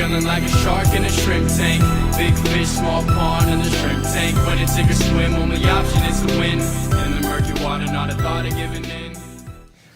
feeling like a shark in a shrimp tank. Big fish, small pond in the shrimp tank. When it's sink or swim, only option is to win. In the murky water, not a thought of giving in.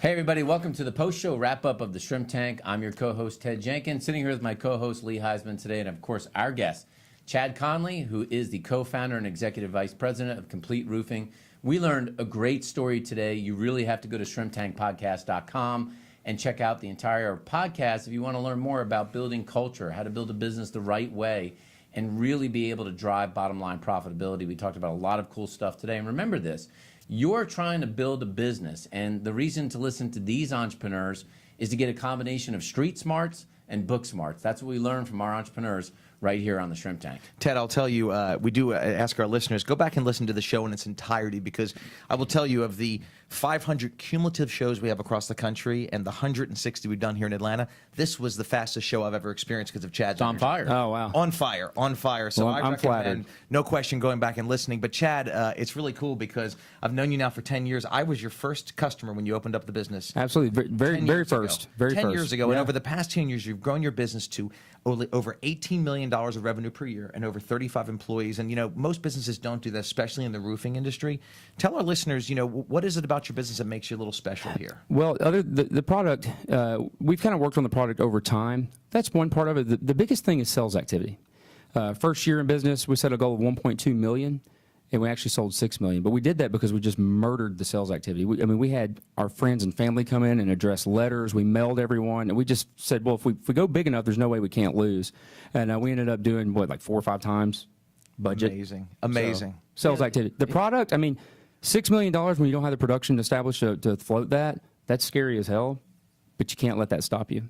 Hey everybody, welcome to the post-show wrap-up of the Shrimp Tank. I'm your co-host Ted Jenkins, sitting here with my co-host Lee Heisman today, and of course our guest, Chad Conley, who is the co-founder and executive vice president of Complete Roofing. We learned a great story today. You really have to go to shrimptankpodcast.com and check out the entire podcast if you want to learn more about building culture, how to build a business the right way, and really be able to drive bottom-line profitability. We talked about a lot of cool stuff today, and remember this. You're trying to build a business, and the reason to listen to these entrepreneurs is to get a combination of street smarts and book smarts. That's what we learn from our entrepreneurs right here on the Shrimp Tank. Ted, I'll tell you, we do ask our listeners, go back and listen to the show in its entirety, because I will tell you, of the 500 cumulative shows we have across the country and the 160 we've done here in Atlanta, this was the fastest show I've ever experienced because of Chad's It's on fire. Oh, wow. On fire, on fire. So Well, I I'm recommend, flattered. no question, going back and listening. But Chad, it's really cool because I've known you now for 10 years. I was your first customer when you opened up the business. Absolutely. Very 10 very years ago. first. Very 10 first. years ago. Yeah. And over the past 10 years, you've grown your business to over $18 million of revenue per year and over 35 employees. And, you know, most businesses don't do that, especially in the roofing industry. Tell our listeners, you know, what is it about your business that makes you a little special here? Well, the product, we've kind of worked on the product over time. That's one part of it. The biggest thing is sales activity. First year in business, we set a goal of 1.2 million, and we actually sold 6 million. But we did that because we just murdered the sales activity. We had our friends and family come in and address letters. We mailed everyone, and we just said, well, if we go big enough, there's no way we can't lose. And we ended up doing, what, like 4 or 5 times budget. Amazing. So, sales activity. The product, $6 million when you don't have the production established to float that, that's scary as hell, but you can't let that stop you.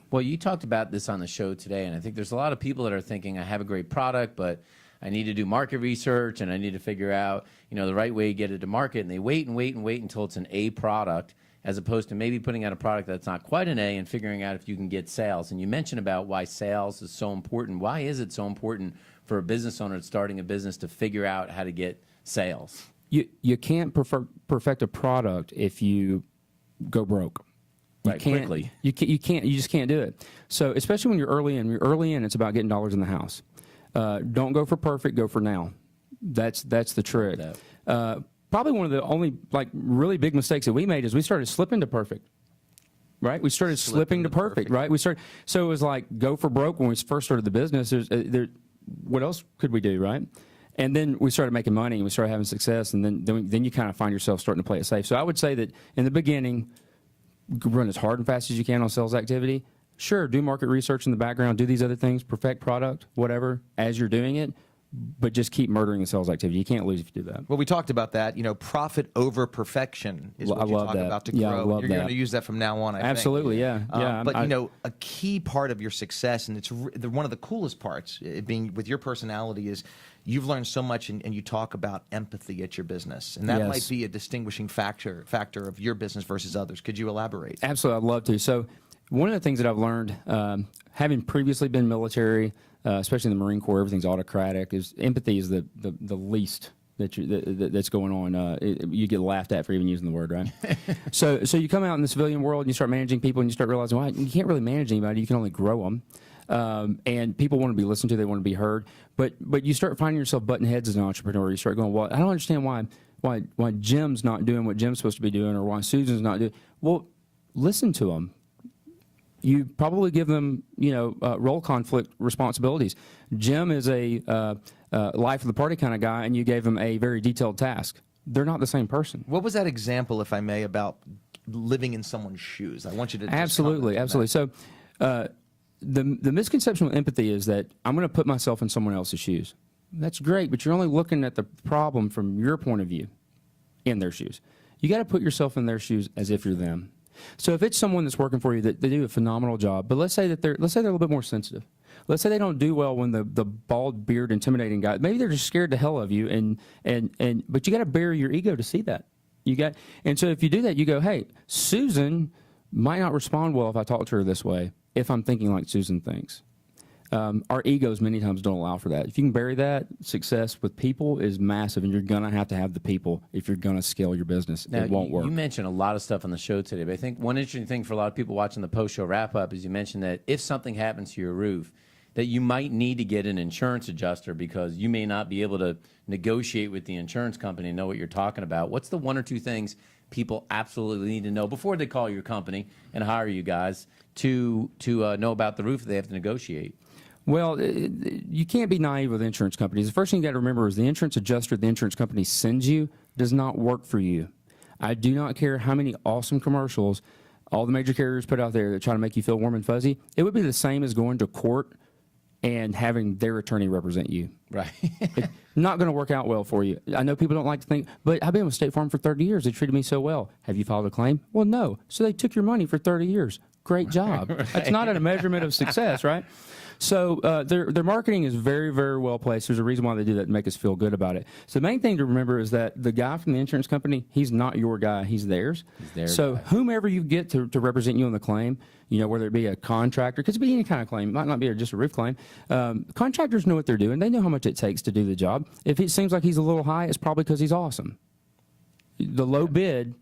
Well, you talked about this on the show today, and I think there's a lot of people that are thinking, I have a great product, but I need to do market research, and I need to figure out, you know, the right way to get it to market, and they wait and wait and wait until it's an A product, as opposed to maybe putting out a product that's not quite an A and figuring out if you can get sales. And you mentioned about why sales is so important. Why is it so important for a business owner that's starting a business to figure out how to get sales? You can't perfect a product if you go broke. Right, quickly. You just can't do it. So especially when you're early in, it's about getting dollars in the house. Don't go for perfect, go for now. That's the trick. Probably one of the only really big mistakes that we made is we started slipping to perfect. Right, we started slipping to perfect. Right, so it was like go for broke when we first started the business. What else could we do, right? And then we started making money and we started having success, and then you kind of find yourself starting to play it safe. So I would say that in the beginning, run as hard and fast as you can on sales activity. Sure, do market research in the background, do these other things, perfect product, whatever, as you're doing it, but just keep murdering the sales activity. You can't lose if you do that. Well, we talked about that. You know, profit over perfection is what you talk about to grow. Yeah, I love You're that. going to use that from now on, I think. Absolutely, yeah. But, you know, a key part of your success, and it's one of the coolest parts, being with your personality, is you've learned so much, and you talk about empathy at your business. And that Yes. might be a distinguishing factor of your business versus others. Could you elaborate? Absolutely, I'd love to. So one of the things that I've learned, having previously been military, especially in the Marine Corps, everything's autocratic, is empathy is the least that's going on. You get laughed at for even using the word, right? So you come out in the civilian world and you start managing people and you start realizing, well, you can't really manage anybody. You can only grow them. And people want to be listened to. They want to be heard. But you start finding yourself butting heads as an entrepreneur. You start going, well, I don't understand why Jim's not doing what Jim's supposed to be doing, or why Susan's not doing. Well, listen to them. You probably give them, role conflict responsibilities. Jim is a life of the party kind of guy, and you gave him a very detailed task. They're not the same person. What was that example, if I may, about living in someone's shoes? I want you to just Absolutely. So the misconception with empathy is that I'm going to put myself in someone else's shoes. That's great, but you're only looking at the problem from your point of view in their shoes. You got to put yourself in their shoes as if you're them. So if it's someone that's working for you that they do a phenomenal job, but let's say they're a little bit more sensitive. Let's say they don't do well when the bald beard intimidating guy, maybe they're just scared to hell of you, but you got to bury your ego to see that. And so if you do that, you go, hey, Susan might not respond well if I talk to her this way, if I'm thinking like Susan thinks. Our egos many times don't allow for that. If you can bury that, success with people is massive, and you're going to have the people if you're going to scale your business. Now, it won't work. You mentioned a lot of stuff on the show today, but I think one interesting thing for a lot of people watching the post-show wrap-up is you mentioned that if something happens to your roof, that you might need to get an insurance adjuster because you may not be able to negotiate with the insurance company and know what you're talking about. What's the one or two things people absolutely need to know before they call your company and hire you guys to know about the roof that they have to negotiate? Well, you can't be naive with insurance companies. The first thing you got to remember is the insurance adjuster the insurance company sends you does not work for you. I do not care how many awesome commercials all the major carriers put out there that try to make you feel warm and fuzzy. It would be the same as going to court and having their attorney represent you. Right. It's not going to work out well for you. I know people don't like to think, but I've been with State Farm for 30 years. They treated me so well. Have you filed a claim? Well, no. So they took your money for 30 years. Great job. Right. That's not a measurement of success, right? So their marketing is very, very well placed. There's a reason why they do that to make us feel good about it. So the main thing to remember is that the guy from the insurance company, he's not your guy. He's theirs. He's their so guy. Whomever you get to represent you on the claim, you know, whether it be a contractor, because it could be any kind of claim. It might not be just a roof claim. Contractors know what they're doing. They know how much it takes to do the job. If it seems like he's a little high, it's probably because he's awesome. The low bid,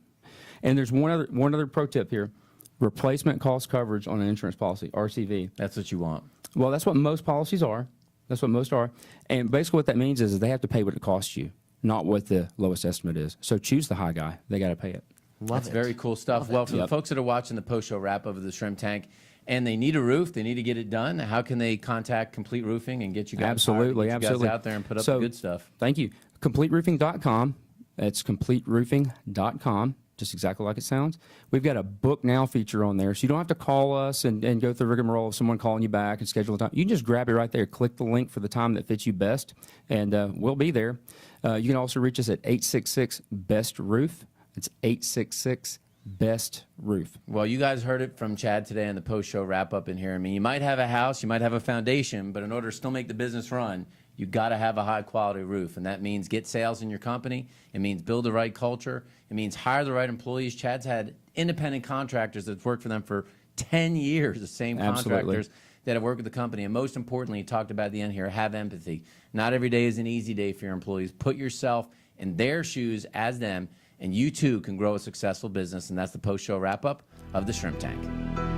and there's one other pro tip here. Replacement cost coverage on an insurance policy, RCV. That's what you want. Well, that's what most policies are. That's what most are. And basically what that means is they have to pay what it costs you, not what the lowest estimate is. So choose the high guy. They got to pay it. That's very cool stuff. Well, for the folks that are watching the post-show wrap-up of the Shrimp Tank, and they need a roof, they need to get it done, how can they contact Complete Roofing and get you guys Absolutely, hired, get you absolutely. guys out there and put up So, the good stuff? Thank you. CompleteRoofing.com. That's CompleteRoofing.com. Just exactly like it sounds. We've got a book now feature on there, so you don't have to call us and go through the rigmarole of someone calling you back and schedule a time. You can just grab it right there, click the link for the time that fits you best, and we'll be there. You can also reach us at 866-BEST-ROOF. It's 866-BEST-ROOF. Well, you guys heard it from Chad today on the post-show wrap-up in here. I mean, you might have a house, you might have a foundation, but in order to still make the business run, you got to have a high-quality roof, and that means get sales in your company. It means build the right culture. It means hire the right employees. Chad's had independent contractors that's worked for them for 10 years, the same contractors that have worked with the company. And most importantly, he talked about at the end here, have empathy. Not every day is an easy day for your employees. Put yourself in their shoes as them, and you too can grow a successful business. And that's the post-show wrap-up of the Shrimp Tank.